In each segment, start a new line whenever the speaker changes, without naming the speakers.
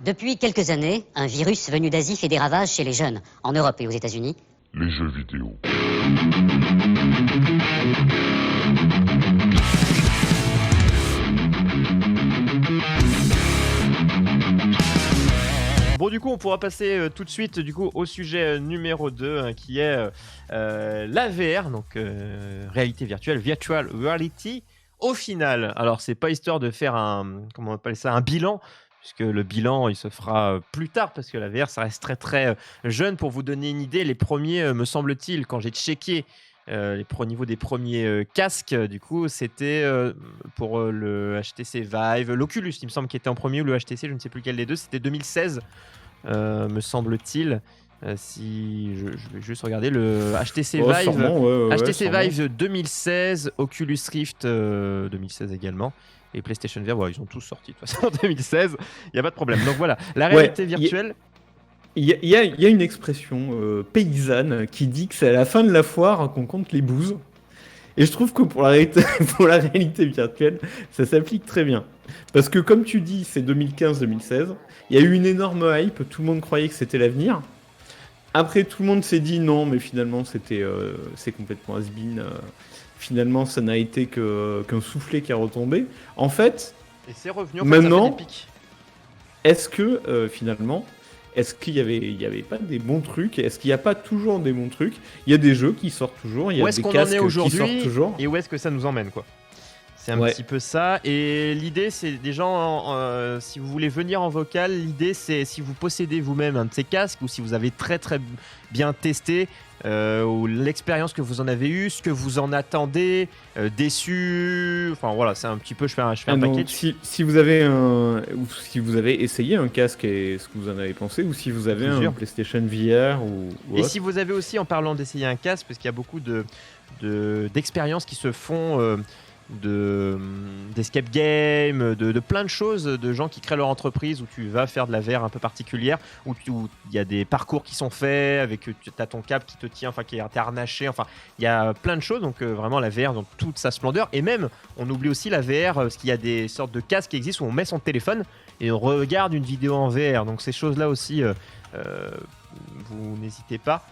Depuis quelques années, un virus venu d'Asie fait des ravages chez les jeunes, en Europe et aux États-Unis.
Les jeux vidéo.
Bon, du coup, on pourra passer tout de suite au sujet numéro 2, qui est la VR, donc réalité virtuelle, virtual reality. Au final, alors c'est pas histoire de faire un bilan, puisque le bilan il se fera plus tard, parce que la VR ça reste très très jeune. Pour vous donner une idée, les premiers, me semble-t-il, quand j'ai checké au niveau des premiers casques, du coup c'était pour le HTC Vive, l'Oculus il me semble qui était en premier, ou le HTC, je ne sais plus lequel des deux, c'était 2016 me semble-t-il. Si je vais juste regarder le HTC Vive,
sûrement,
HTC Vive 2016, Oculus Rift 2016 également, et PlayStation VR, ils ont tous sorti de toute façon en 2016, il n'y a pas de problème. Donc voilà, la réalité virtuelle.
Il y a une expression paysanne qui dit que c'est à la fin de la foire qu'on compte les bouses. Et je trouve que pour la réalité virtuelle, ça s'applique très bien. Parce que comme tu dis, c'est 2015-2016, il y a eu une énorme hype, tout le monde croyait que c'était l'avenir. Après, tout le monde s'est dit non, mais finalement, c'est complètement has-been. Finalement, ça n'a été qu'un soufflet qui a retombé. En fait,
et c'est revenu,
maintenant,
ça fait des pics.
Est-ce que finalement, est-ce qu'il y avait pas des bons trucs? Est-ce qu'il n'y a pas toujours des bons trucs? Il y a des jeux qui sortent toujours, il y a des casques qui sortent toujours.
Et où est-ce que ça nous emmène, quoi? C'est un petit peu ça. Et l'idée, c'est des gens, si vous voulez venir en vocal, l'idée, c'est si vous possédez vous-même un de ces casques, ou si vous avez très très bien testé, ou l'expérience que vous en avez eue, ce que vous en attendez, déçu, enfin voilà, c'est un petit peu, je fais un package.
Si vous avez ou si vous avez essayé un casque et ce que vous en avez pensé, ou si vous avez un PlayStation VR ou
et si vous avez aussi, en parlant d'essayer un casque, parce qu'il y a beaucoup d'expériences qui se font, d'escape game, de plein de choses, de gens qui créent leur entreprise, où tu vas faire de la VR un peu particulière, où il y a des parcours qui sont faits, avec tu as ton câble qui te tient, enfin qui est harnaché, enfin il y a plein de choses. Donc vraiment la VR dans toute sa splendeur. Et même on oublie aussi la VR, parce qu'il y a des sortes de casques qui existent où on met son téléphone et on regarde une vidéo en VR. Donc ces choses là aussi, vous n'hésitez pas.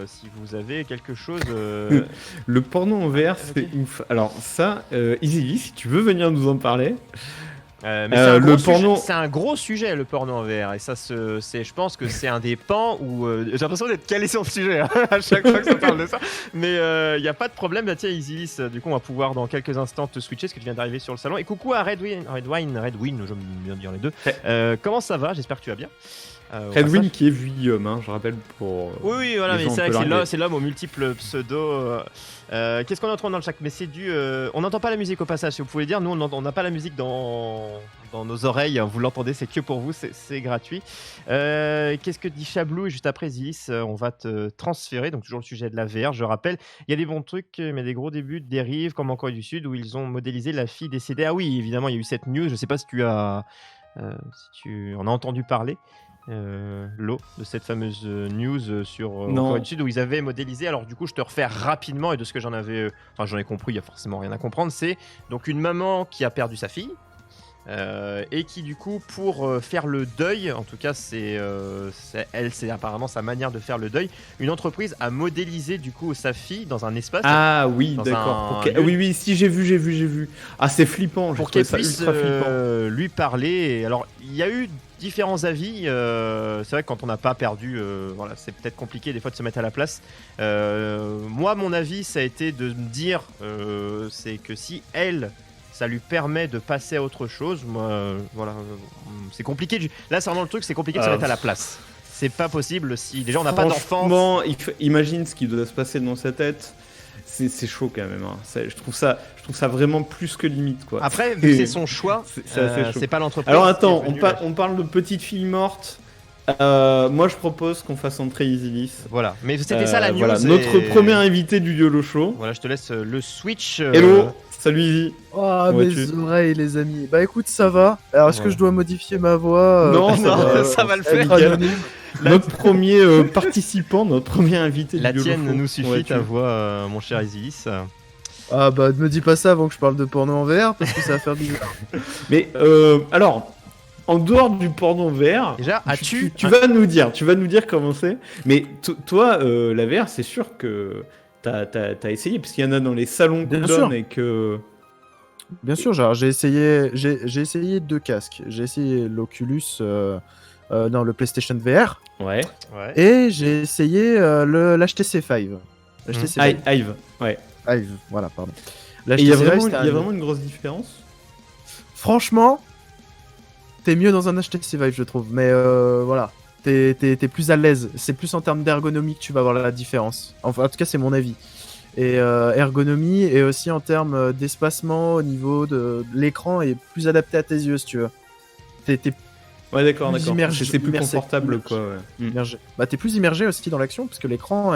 Si vous avez quelque chose,
le porno en VR, c'est ouf. Alors ça, Easy, si tu veux venir nous en parler.
Mais c'est un gros sujet, le porno en VR, et ça je pense que c'est un des pans où j'ai l'impression d'être calé sur le sujet à chaque fois que ça parle de ça, mais il n'y a pas de problème. Bah, tiens, Isilis, du coup on va pouvoir dans quelques instants te switcher, parce que tu viens d'arriver sur le salon. Et coucou à Redwin, j'aime bien dire les deux. Comment ça va? J'espère que tu vas bien.
Redwin qui est Vuillaume, je rappelle pour.
Oui, voilà, mais c'est vrai que c'est l'homme aux multiples pseudos. Qu'est-ce qu'on entend dans le chat? Mais c'est on n'entend pas la musique au passage, si vous pouvez dire. Nous, on n'a pas la musique dans nos oreilles. Vous l'entendez, c'est que pour vous, c'est gratuit. Qu'est-ce que dit Chablou? Et juste après, Zilis, on va te transférer. Donc, toujours le sujet de la VR, je rappelle. Il y a des bons trucs, mais des gros débuts de dérives, comme en Corée du Sud, où ils ont modélisé la fille décédée. Ah oui, évidemment, il y a eu cette news. Je ne sais pas si tu en as entendu parler. De cette fameuse news sur Corée du Sud, où ils avaient modélisé. Alors du coup je te refais rapidement, et de ce que j'en ai compris, il y a forcément rien à comprendre. C'est donc une maman qui a perdu sa fille, et qui du coup, pour faire le deuil, en tout cas c'est apparemment sa manière de faire le deuil, une entreprise a modélisé du coup sa fille dans un espace.
Ah oui, d'accord. Oui, si j'ai vu. Ah, c'est flippant.
Pour qu'elle puisse lui parler. Et alors il y a eu différents avis. C'est vrai que quand on n'a pas perdu, voilà, c'est peut-être compliqué des fois de se mettre à la place. Moi, mon avis, ça a été de me dire, c'est que si ça lui permet de passer à autre chose, moi, voilà, c'est compliqué. Là, c'est vraiment le truc, c'est compliqué de se mettre à la place. C'est pas possible si déjà on n'a pas d'enfance.
Imagine ce qui doit se passer dans sa tête. C'est chaud quand même. Je trouve ça vraiment plus que limite, quoi.
Après, vu que c'est son choix, c'est pas l'entreprise.
Alors attends, on parle de petite fille morte. Moi, je propose qu'on fasse entrer Isilis.
Voilà, mais c'était ça la news.
Voilà, notre premier invité du YOLO Show.
Voilà, je te laisse le switch.
Hello, salut Izzy.
Oh, mes oreilles, les amis. Bah écoute, ça va. Alors, est-ce que je dois modifier ma voix?
Non, ça va le faire.
Notre premier participant, notre premier invité du YOLO Show.
La tienne nous suffit, ta voix, mon cher Isilis.
Ah bah, ne me dis pas ça avant que je parle de porno en VR, parce que ça va faire bizarre.
Mais alors, en dehors du porno VR,
Déjà,
tu vas nous dire comment c'est. Mais toi, la VR, c'est sûr que t'as essayé, parce qu'il y en a dans les salons qu'on
Bien
donne
sûr.
et que...
Bien sûr, genre, j'ai essayé 2 casques. J'ai essayé l'Oculus dans le PlayStation VR
Ouais.
Ouais.
et j'ai essayé l'HTC Vive. l'HTC Vive.
Hive, ouais.
Vive, voilà, pardon.
Et il y a
Vive,
vraiment,
c'était
il y a
un-
vraiment une grosse différence.
Franchement, t'es mieux dans un HTC Vive, je trouve. Mais voilà, t'es plus à l'aise. C'est plus en termes d'ergonomie que tu vas voir la différence. Enfin, en tout cas, c'est mon avis. Et ergonomie, et aussi en termes d'espacement au niveau de l'écran est plus adapté à tes yeux, si tu veux. T'es
Ouais, d'accord,
Plus
d'accord.
immergé-
C'est plus
immersé.
confortable, quoi. Ouais.
immergé. Bah, t'es plus immergé aussi dans l'action, parce que l'écran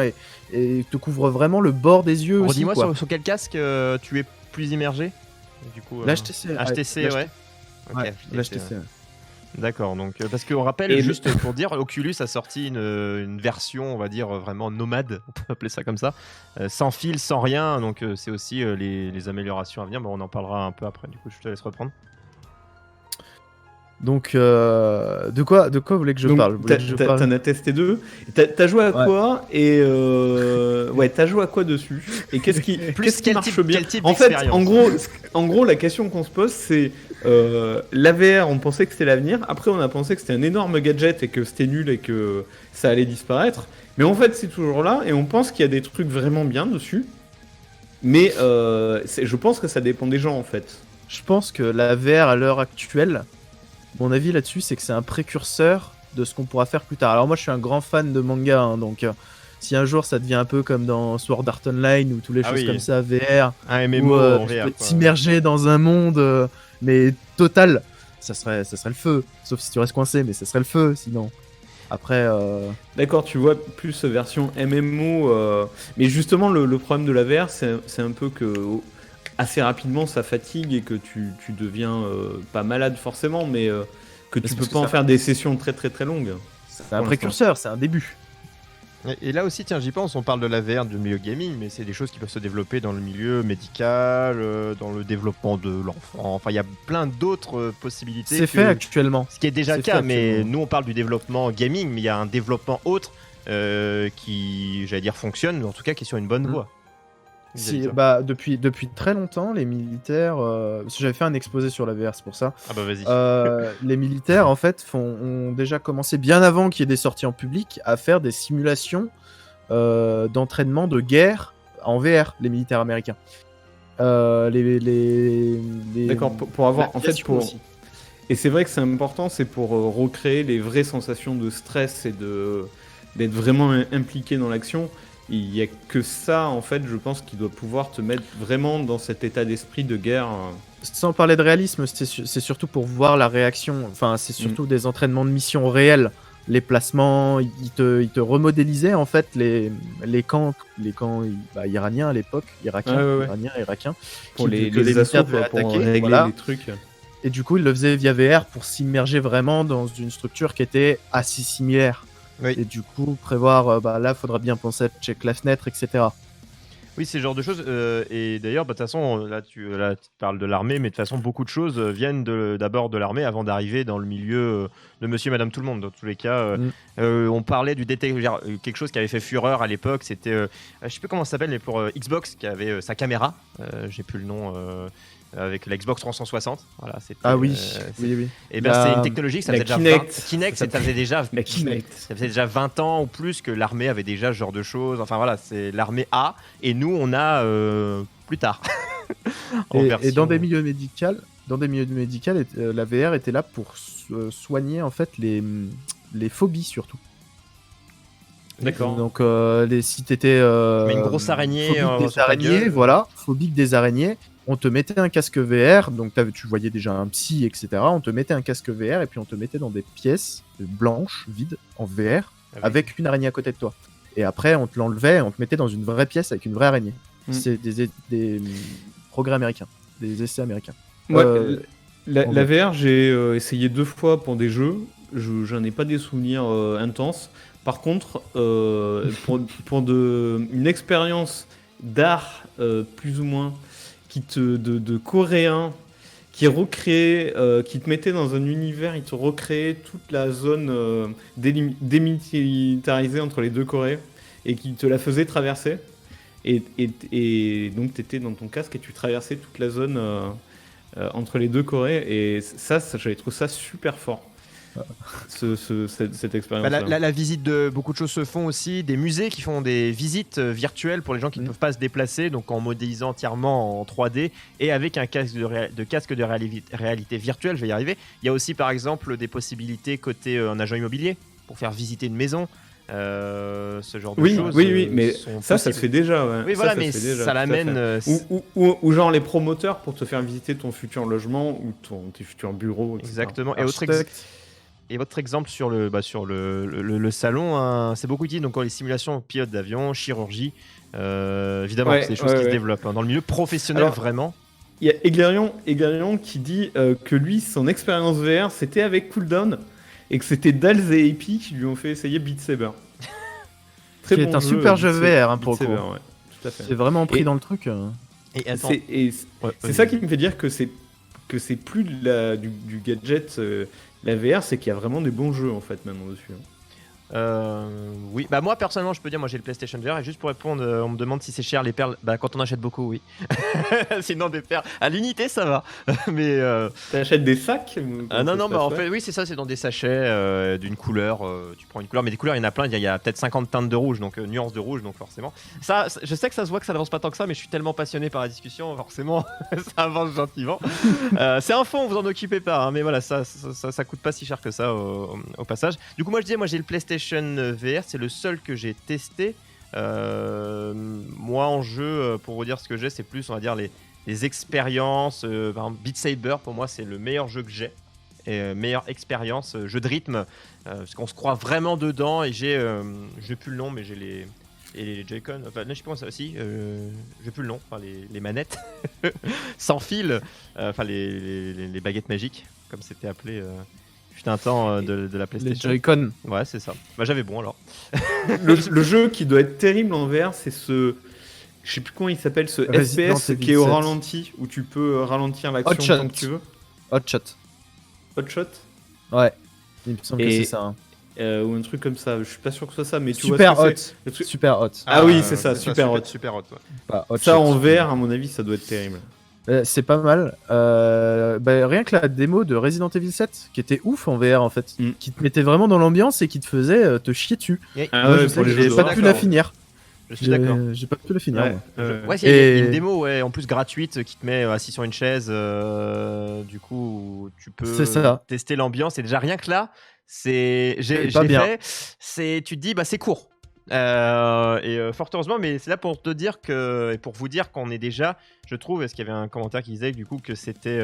te couvre vraiment le bord des yeux aussi.
Redis-moi
Quoi.
sur quel casque tu es plus immergé du coup,
L'HTC.
HTC, ouais. Ok,
Ouais,
HTC,
l'HTC.
ouais. D'accord, donc parce qu'on rappelle,
Et
juste pour dire, Oculus a sorti une version, on va dire, vraiment nomade, on peut appeler ça comme ça, sans fil, sans rien, donc c'est aussi les améliorations à venir, mais on en parlera un peu après, du coup je te laisse reprendre.
Donc, de quoi vous voulez que je
Donc,
parle Vous voulez que je parle
t'en as testé 2. T'as joué à
Ouais.
quoi et ouais, t'as joué à quoi dessus? Et qu'est-ce qui
quel
marche
type-
bien?
quel type
En fait,
d'expérience
en gros, la question qu'on se pose, c'est l'AVR. On pensait que c'était l'avenir. Après, on a pensé que c'était un énorme gadget et que c'était nul et que ça allait disparaître. Mais en fait, c'est toujours là et on pense qu'il y a des trucs vraiment bien dessus. Mais je pense que ça dépend des gens en fait.
Je pense que la VR à l'heure actuelle, mon avis là-dessus, c'est que c'est un précurseur de ce qu'on pourra faire plus tard. Alors moi, je suis un grand fan de manga, hein, donc si un jour ça devient un peu comme dans Sword Art Online ou toutes les
Ah
choses
oui.
comme ça, VR,
Un
où
MMO en
tu
VR,
peux
quoi.
t'immerger dans un monde, mais total, ça serait le feu. Sauf si tu restes coincé, mais ça serait le feu sinon. Après,
D'accord, tu vois plus version MMO, mais justement le problème de la VR, c'est un peu que assez rapidement ça fatigue et que tu deviens pas malade forcément, mais que tu
c'est
peux
parce
pas
que
en
ça-
faire des sessions très très très longues.
c'est un précurseur, c'est un début.
Et là aussi, tiens, j'y pense, on parle de la VR du milieu gaming, mais c'est des choses qui peuvent se développer dans le milieu médical, dans le développement de l'enfant. Enfin, il y a plein d'autres possibilités.
C'est fait actuellement.
Ce qui est déjà le
C'est
cas,
fait
mais
actuellement.
nous on parle du développement gaming, mais il y a un développement autre qui, j'allais dire, fonctionne, mais en tout cas qui est sur une bonne voie.
Si, bah, depuis très longtemps, les militaires. Parce que j'avais fait un exposé sur la VR, c'est pour ça.
Ah bah vas-y.
Les militaires, en fait, ont déjà commencé, bien avant qu'il y ait des sorties en public, à faire des simulations d'entraînement de guerre en VR, les militaires américains.
D'accord, pour avoir en fait
l'aviation aussi.
et c'est vrai que c'est important, c'est pour recréer les vraies sensations de stress et d'être vraiment impliqué dans l'action. Il y a que ça en fait, je pense, qui doit pouvoir te mettre vraiment dans cet état d'esprit de guerre.
Sans parler de réalisme, c'est surtout pour voir la réaction. Enfin, c'est surtout des entraînements de mission réels. Les placements, ils te remodélisaient en fait les camps iraniens à l'époque, irakiens,
Ouais.
iraniens, irakiens,
Pour
que
les assauts,
militaires devaient
pour
attaquer,
régler
voilà.
les trucs.
Et du coup, ils le faisaient via VR pour s'immerger vraiment dans une structure qui était assez similaire.
Oui.
Et du coup, prévoir, là, il faudra bien penser à check la fenêtre, etc.
Oui, c'est ce genre de choses. Et d'ailleurs, bah, de toute façon, là tu parles de l'armée, mais de toute façon, beaucoup de choses viennent d'abord de l'armée avant d'arriver dans le milieu de monsieur et madame tout le monde. Dans tous les cas, on parlait du détecteur, quelque chose qui avait fait fureur à l'époque. C'était, je sais plus comment ça s'appelle, mais pour Xbox, qui avait sa caméra. J'ai plus le nom. Avec la Xbox 360. Voilà,
Ah oui, oui.
Et ben, c'est une technologie que ça faisait déjà 20...
Kinect,
ça faisait déjà
la Kinect.
ça faisait déjà 20 ans ou plus que l'armée avait déjà ce genre de choses. Enfin voilà, c'est l'armée a et nous on a plus tard.
Et dans des milieux médicaux, la VR était là pour soigner en fait les phobies surtout.
D'accord.
Donc si t'étais
mais une grosse araignée
phobique des
sur ta
araignées,
gueule.
voilà, phobique des araignées. On te mettait un casque VR, donc tu voyais déjà un psy, etc. On te mettait un casque VR et puis on te mettait dans des pièces blanches, vides, en VR,
Ah oui.
avec une araignée à côté de toi. Et après, on te l'enlevait et on te mettait dans une vraie pièce avec une vraie araignée. C'est des progrès américains, des essais américains.
Ouais,
en
la VR, j'ai essayé 2 fois pour des jeux. J'en ai pas des souvenirs intenses. Par contre, pour une expérience d'art plus ou moins de coréen qui recréait, qui te mettait dans un univers, il te recréait toute la zone démilitarisée entre les deux Corées et qui te la faisait traverser. Et donc tu étais dans ton casque et tu traversais toute la zone entre les deux Corées. Et ça j'avais trouvé ça super fort. Cette expérience.
La visite de beaucoup de choses se font aussi, des musées qui font des visites virtuelles pour les gens qui ne peuvent pas se déplacer, donc en modélisant entièrement en 3D et avec un casque de réalité virtuelle, je vais y arriver. Il y a aussi par exemple des possibilités côté un agent immobilier pour faire visiter une maison. Ce genre de choses.
Oui, mais ça se fait déjà. Ouais.
Oui, voilà, mais ça l'amène.
Ou genre les promoteurs pour te faire visiter ton futur logement ou tes futurs bureaux. Etc.
Exactement. Et votre exemple sur le salon, hein, c'est beaucoup utilisé. Donc, les simulations pilote d'avion, chirurgie, évidemment, c'est des choses qui se développent. Hein, dans le milieu professionnel, vraiment.
Il y a Eglarion qui dit que lui, son expérience VR, c'était avec Cooldown et que c'était Dals et Epi qui lui ont fait essayer Beat Saber.
Qui est un super jeu VR hein, pour le coup.
Ouais, tout à fait.
C'est vraiment pris dans le truc.
C'est ça qui me fait dire que c'est plus du gadget. La VR, c'est qu'il y a vraiment des bons jeux en fait maintenant dessus.
Oui, bah moi personnellement, je peux dire, moi j'ai le PlayStation VR et juste pour répondre, on me demande si c'est cher les perles. Bah quand on achète beaucoup, oui. Sinon des perles à l'unité, ça va. Mais
t'achètes des sacs
non, bah en fait, oui, c'est ça, c'est dans des sachets d'une couleur. Tu prends une couleur, mais des couleurs, il y en a plein. Il y a peut-être 50 teintes de rouge, donc nuances de rouge, donc forcément. Ça, je sais que ça se voit que ça n'avance pas tant que ça, mais je suis tellement passionné par la discussion, forcément, ça avance gentiment. C'est un fond, vous en occupez pas, hein, mais voilà, ça coûte pas si cher que ça au passage. Du coup, moi je disais, moi j'ai le PlayStation VR, c'est le seul que j'ai testé. Moi en jeu, pour vous dire ce que j'ai, c'est plus on va dire les expériences. Par exemple, Beat Saber pour moi c'est le meilleur jeu que j'ai. Et meilleure expérience, jeu de rythme, parce qu'on se croit vraiment dedans. Et j'ai plus le nom, mais j'ai les Joy-Con. Enfin, je sais pas comment ça aussi. J'ai plus le nom. Enfin, les manettes sans fil. Enfin, les baguettes magiques, comme c'était appelé. Un temps de la PlayStation.
Les Joy-Con.
Ouais, c'est ça. Bah, j'avais bon alors.
le jeu qui doit être terrible en VR, c'est ce. Je sais plus comment il s'appelle, ce FPS qui est au ralenti, où tu peux ralentir l'action tant que tu veux.
Hotshot.
Hotshot ?
Ouais. Il me semble que c'est ça. Hein.
Ou un truc comme ça. Je suis pas sûr que ce soit ça, mais tu
Super
vois.
Super hot.
Ah oui, c'est ça, super hot.
Super hot.
Ouais. Ça en VR, à mon avis, ça doit être terrible.
C'est pas mal. Rien que la démo de Resident Evil 7, qui était ouf en VR en fait, qui te mettait vraiment dans l'ambiance et qui te faisait te chier dessus. J'ai pas pu la finir.
Je suis d'accord.
J'ai pas pu la finir.
Ouais, il y a une démo en plus gratuite qui te met assis sur une chaise. Du coup, tu peux tester l'ambiance. Et déjà rien que là, j'ai fait. Tu te dis, bah c'est court. Fort heureusement, mais c'est là pour te dire et pour vous dire qu'on est déjà, je trouve, est-ce qu'il y avait un commentaire qui disait du coup que c'était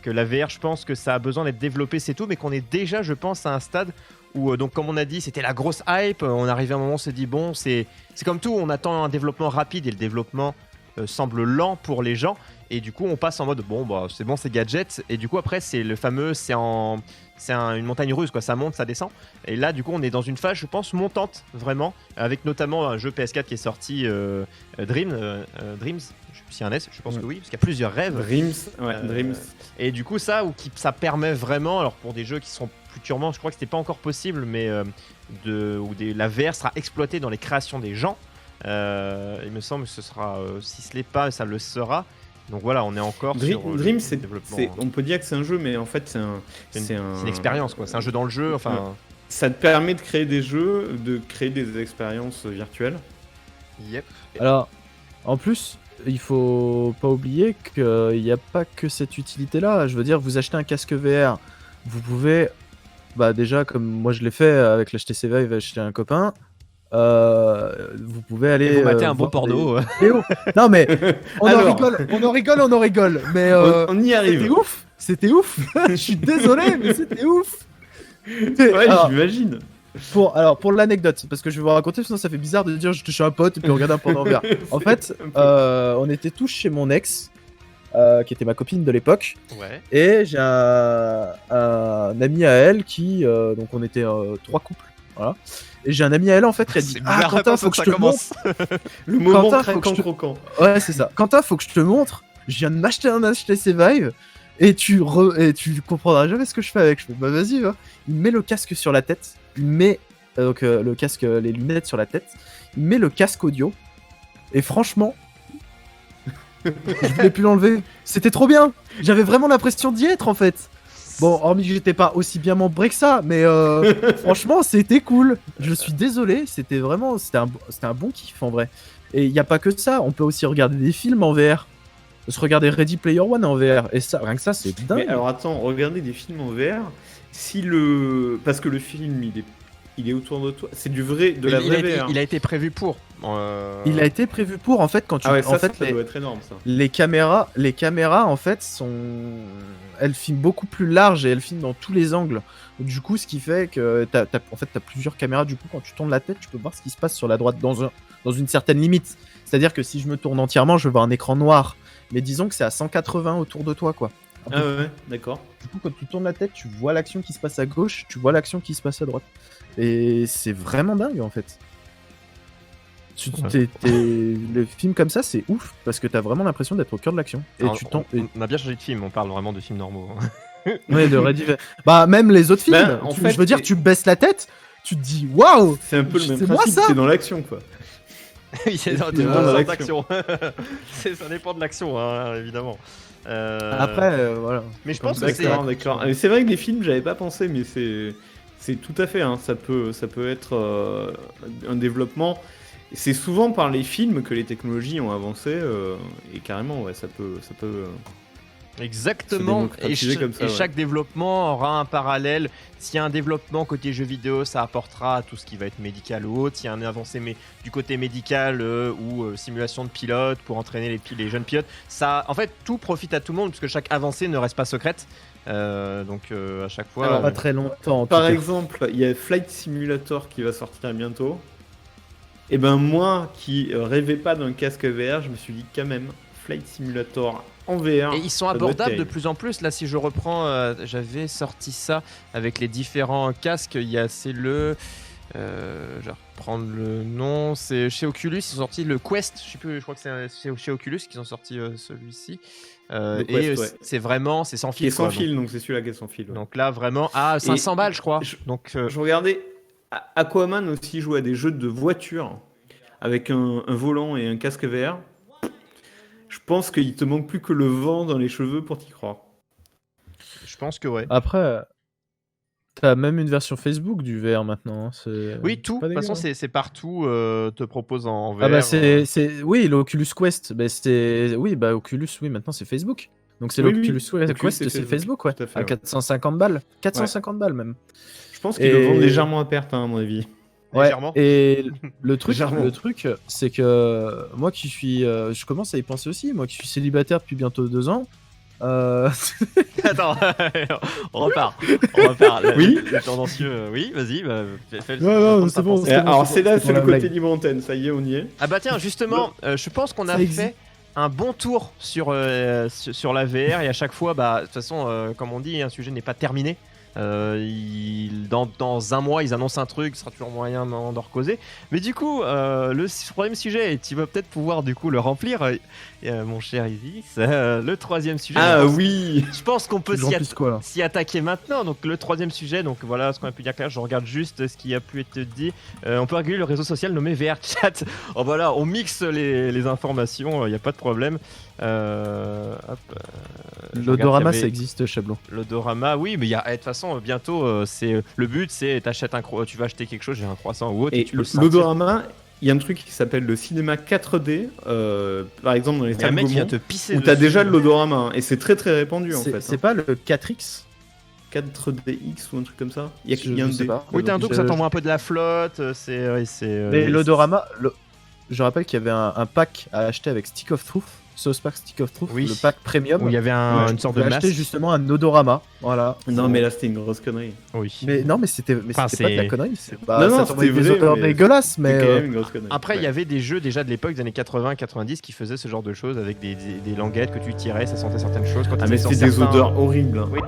que la VR, je pense que ça a besoin d'être développé, c'est tout, mais qu'on est déjà, je pense, à un stade où donc comme on a dit, c'était la grosse hype. On arrivait à un moment, on s'est dit bon, c'est comme tout, on attend un développement rapide et le développement semble lent pour les gens. Et du coup, on passe en mode bon, bah c'est bon, c'est gadget. Et du coup, après, c'est le fameux, une montagne russe, quoi. Ça monte, ça descend. Et là, du coup, on est dans une phase, je pense, montante, vraiment, avec notamment un jeu PS4 qui est sorti, Dreams. Je sais plus s'il y a un S, je pense que oui, parce qu'il y a plusieurs rêves.
Dreams.
Et du coup, ça permet vraiment, alors pour des jeux qui sont futurement, je crois que c'était pas encore possible, mais la VR sera exploitée dans les créations des gens. Il me semble que ce sera, si ce n'est pas, ça le sera. Donc voilà, on est encore sur
Dream,
le développement.
On peut dire que c'est un jeu, mais en fait
c'est une expérience, quoi. C'est un jeu dans le jeu. Enfin,
ça te permet de créer des jeux, de créer des expériences virtuelles.
Yep.
Alors, en plus, il faut pas oublier qu'il n'y a pas que cette utilité-là. Je veux dire, vous achetez un casque VR, vous pouvez, déjà comme moi je l'ai fait avec l'HTC Vive chez un copain. Vous pouvez aller.
Vous matez un beau porno.
Non mais on en rigole. Mais
on y arrive.
C'était ouf. Je suis désolé, mais c'était ouf.
Ouais, j'imagine.
Pour l'anecdote, parce que je vais vous raconter, sinon ça fait bizarre de dire j'étais chez un pote et puis on regarde un porno VR. En fait, on était tous chez mon ex, qui était ma copine de l'époque.
Ouais.
Et j'ai un ami à elle qui, donc on était 3 couples, voilà. Et j'ai un ami à elle en fait qui a dit Quentin, faut que je te montre.
Le moment croquant.
Ouais, c'est ça. Quentin, faut que je te montre. Je viens de m'acheter un HTC Vive et tu comprendras jamais ce que je fais avec. Je fais, bah vas-y, va. Il met le casque sur la tête, il met le casque, les lunettes sur la tête, il met le casque audio, et franchement, je voulais plus l'enlever. C'était trop bien. J'avais vraiment l'impression d'y être en fait. Bon, hormis que j'étais pas aussi bien membré que ça, mais franchement, c'était cool. Je suis désolé, c'était un bon kiff en vrai. Et il y a pas que ça, on peut aussi regarder des films en VR. Se regarder Ready Player One en VR, et ça, rien que ça, c'est dingue.
Mais alors attends, regarder des films en VR, parce que le film il est autour de toi, c'est du vrai, de la vraie VR.
Il a été prévu pour.
Il a été prévu pour, en fait, quand tu.
Ah ouais, ça,
en fait,
ça doit être énorme ça.
les caméras, en fait, elles filment beaucoup plus large et elles filment dans tous les angles. Du coup, ce qui fait que t'as plusieurs caméras. Du coup, quand tu tournes la tête, tu peux voir ce qui se passe sur la droite dans une certaine limite. C'est-à-dire que si je me tourne entièrement, je vais voir un écran noir. Mais disons que c'est à 180 autour de toi, quoi.
Ah ouais, d'accord.
Du coup, quand tu tournes la tête, tu vois l'action qui se passe à gauche, tu vois l'action qui se passe à droite. Et c'est vraiment dingue, en fait. Le film comme ça, c'est ouf, parce que t'as vraiment l'impression d'être au cœur de l'action. Et
Alors,
tu
on a bien changé de film, on parle vraiment de films normaux.
Ouais, de Ready. Bah, même les autres films.
En fait,
je veux dire, tu baisses la tête, tu te dis waouh!
C'est un peu le même
C'est moi,
principe,
ça
c'est dans l'action quoi.
Oui, c'est dans l'action. Ça dépend de l'action, hein, évidemment.
Après, voilà.
Mais je pense que
D'accord, d'accord. C'est vrai que les films, j'avais pas pensé, mais c'est tout à fait. Hein, ça peut être un développement. C'est souvent par les films que les technologies ont avancé et carrément, ouais, ça peut.
Exactement,
comme ça, ouais.
Chaque développement aura un parallèle. S'il y a un développement côté jeux vidéo, ça apportera tout ce qui va être médical ou autre. S'il y a un avancé du côté médical ou simulation de pilote pour entraîner les jeunes pilotes, ça, en fait, tout profite à tout le monde puisque chaque avancée ne reste pas secrète. Donc à chaque fois.
Alors, pas très longtemps.
Par exemple, il y a Flight Simulator qui va sortir bientôt. Et ben moi qui rêvais pas d'un casque VR, je me suis dit quand même Flight Simulator en VR.
Et ils sont abordables de plus en plus. Là, si je reprends, j'avais sorti ça avec les différents casques. Il y a je vais reprendre le nom. C'est chez Oculus, ils ont sorti le Quest. Je sais plus, je crois que c'est chez Oculus qu'ils ont sorti celui-ci.
Quest, ouais.
C'est sans fil.
Qui est sans fil, donc c'est celui-là qui est sans fil. Ouais.
Donc là, vraiment, à 500 balles, je crois.
Je regardais Aquaman aussi jouer à des jeux de voiture avec un volant et un casque VR. Je pense qu'il te manque plus que le vent dans les cheveux pour t'y croire.
Je pense que ouais.
Après, t'as même une version Facebook du VR maintenant.
Oui, tout. De toute façon, c'est partout. Te propose en VR.
Ah bah oui, l'Oculus Quest. Oculus, oui, maintenant c'est Facebook. Donc c'est l'Oculus Quest, c'est Facebook, ouais.
Fait,
à 450 balles. 450 balles même.
Je pense qu'ils le vendent légèrement à perte, hein, à mon avis.
Ouais,
légèrement.
et le truc, c'est que moi qui suis, je commence à y penser aussi, moi qui suis célibataire depuis bientôt 2 ans.
Attends, on repart.
Oui.
Le tendancieux, oui, vas-y.
Non, c'est bon.
Alors c'est le côté
blague.
libre antenne, ça y est, on y est.
Ah bah tiens, justement, je pense qu'on a fait un bon tour sur la VR et à chaque fois, de toute façon, comme on dit, un sujet n'est pas terminé. Dans un mois ils annoncent un truc, ce sera toujours moyen d'en recauser. Mais du coup le troisième sujet, tu vas peut-être pouvoir du coup le remplir, mon cher Isis. Le troisième sujet, je pense qu'on peut s'y attaquer maintenant. Donc le troisième sujet, donc voilà ce qu'on a pu dire là. Je regarde juste ce qui a pu être dit. On peut réguler le réseau social nommé VR Chat. Oh, voilà, on mixe les informations, il n'y a pas de problème.
L'odorama, ça existe, Chablon.
L'odorama, oui, mais de toute façon, bientôt, le but, c'est tu vas acheter quelque chose, j'ai un croissant ou autre.
Et l'odorama, il y a un truc qui s'appelle le cinéma 4D, par exemple dans les salles où t'as déjà de l'odorama, hein, et c'est très très répandu en fait.
C'est pas le 4X
4DX ou un truc comme ça.
Il y a un D.
Oui, t'as un doute, ça t'envoie un peu de la flotte.
Mais l'odorama, je rappelle qu'il y avait un pack à acheter avec Stick of Truth. South Park Stick of Truth, le pack premium.
Où il y avait une sorte de masque.
acheté justement un odorama, voilà.
Non mais là c'était une grosse connerie.
Oui. Mais non mais c'était pas de la connerie.
Non,
c'était des odeurs dégueulasses, mais
quand même une grosse connerie.
Après il y avait des jeux déjà de l'époque des années 80-90 qui faisaient ce genre de choses avec des languettes que tu tirais, ça sentait certaines choses.
Mais c'était des odeurs horribles.
Oui.